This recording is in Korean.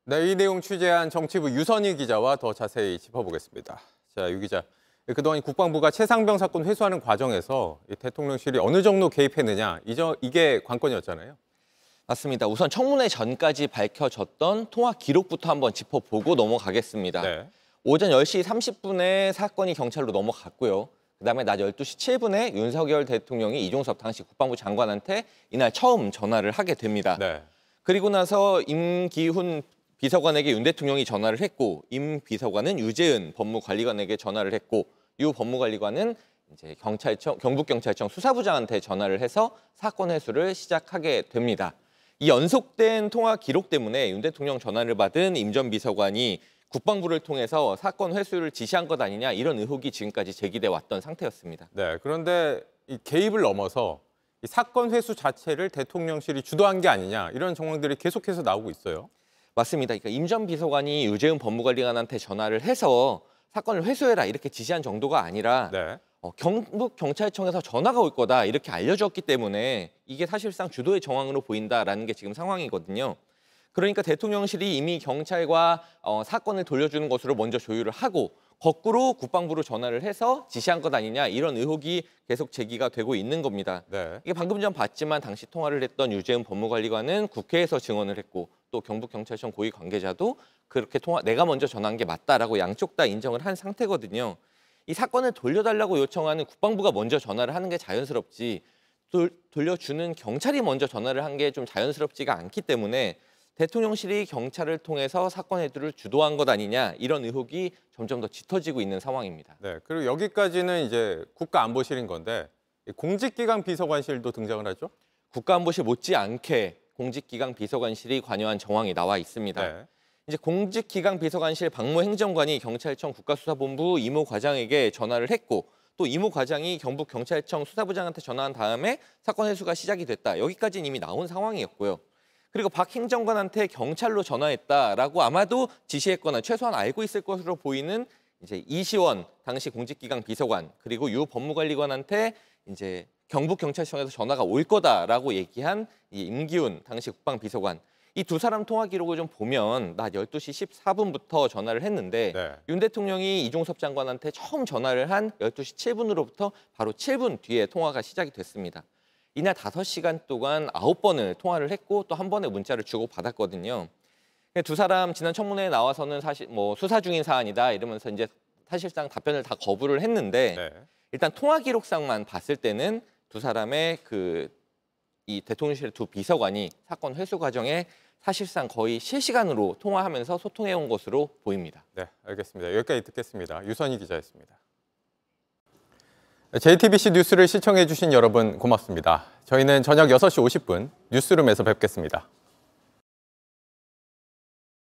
네, 이 내용 취재한 정치부 유선희 기자와 더 자세히 짚어보겠습니다. 자, 유 기자. 그동안 국방부가 최상병 사건 회수하는 과정에서 대통령실이 어느 정도 개입했느냐, 이게 관건이었잖아요. 맞습니다. 우선 청문회 전까지 밝혀졌던 통화 기록부터 한번 짚어보고 넘어가겠습니다. 네. 오전 10시 30분에 사건이 경찰로 넘어갔고요. 그다음에 낮 12시 7분에 윤석열 대통령이 이종섭 당시 국방부 장관한테 이날 처음 전화를 하게 됩니다. 네. 그리고 나서 임기훈 비서관에게 윤 대통령이 전화를 했고, 임 비서관은 유재은 법무관리관에게 전화를 했고, 유 법무관리관은 이제 경북경찰청 수사부장한테 전화를 해서 사건 회수를 시작하게 됩니다. 이 연속된 통화 기록 때문에 윤 대통령 전화를 받은 임 전 비서관이 국방부를 통해서 사건 회수를 지시한 것 아니냐, 이런 의혹이 지금까지 제기돼 왔던 상태였습니다. 네, 그런데 이 개입을 넘어서 이 사건 회수 자체를 대통령실이 주도한 게 아니냐, 이런 정황들이 계속해서 나오고 있어요. 맞습니다. 그러니까 임 전 비서관이 유재은 법무관리관한테 전화를 해서 사건을 회수해라 이렇게 지시한 정도가 아니라 네. 경북경찰청에서 전화가 올 거다 이렇게 알려줬기 때문에 이게 사실상 주도의 정황으로 보인다라는 게 지금 상황이거든요. 그러니까 대통령실이 이미 경찰과 사건을 돌려주는 것으로 먼저 조율을 하고, 거꾸로 국방부로 전화를 해서 지시한 것 아니냐, 이런 의혹이 계속 제기가 되고 있는 겁니다. 네. 이게 방금 전 봤지만 당시 통화를 했던 유재은 법무관리관은 국회에서 증언을 했고, 또 경북경찰청 고위 관계자도 그렇게 내가 먼저 전화한 게 맞다라고 양쪽 다 인정을 한 상태거든요. 이 사건을 돌려달라고 요청하는 국방부가 먼저 전화를 하는 게 자연스럽지, 돌려주는 경찰이 먼저 전화를 한 게 좀 자연스럽지가 않기 때문에 대통령실이 경찰을 통해서 사건 회수를 주도한 것 아니냐, 이런 의혹이 점점 더 짙어지고 있는 상황입니다. 네. 그리고 여기까지는 이제 국가안보실인 건데, 공직기강 비서관실도 등장을 하죠? 국가안보실 못지않게 공직기강 비서관실이 관여한 정황이 나와 있습니다. 네. 이제 공직기강 비서관실 박모 행정관이 경찰청 국가수사본부 이모 과장에게 전화를 했고, 또 이모 과장이 경북경찰청 수사부장한테 전화한 다음에 사건 회수가 시작이 됐다. 여기까지는 이미 나온 상황이었고요. 그리고 박 행정관한테 경찰로 전화했다라고 아마도 지시했거나 최소한 알고 있을 것으로 보이는 이제 이시원 당시 공직기강 비서관, 그리고 유 법무관리관한테 이제 경북경찰청에서 전화가 올 거다라고 얘기한 이 임기훈 당시 국방비서관, 이 두 사람 통화 기록을 좀 보면 낮 12시 14분부터 전화를 했는데 네. 윤 대통령이 이종섭 장관한테 처음 전화를 한 12시 7분으로부터 바로 7분 뒤에 통화가 시작이 됐습니다. 이날 5시간 동안 9번을 통화를 했고, 또 한 번의 문자를 주고받았거든요. 두 사람 지난 청문회에 나와서는 사실 뭐 수사 중인 사안이다 이러면서 이제 사실상 답변을 다 거부를 했는데, 네. 일단 통화 기록상만 봤을 때는 두 사람의 이 대통령실 두 비서관이 사건 회수 과정에 사실상 거의 실시간으로 통화하면서 소통해온 것으로 보입니다. 네, 알겠습니다. 여기까지 듣겠습니다. 유선희 기자였습니다. JTBC 뉴스를 시청해 주신 여러분 고맙습니다. 저희는 저녁 6시 50분 뉴스룸에서 뵙겠습니다.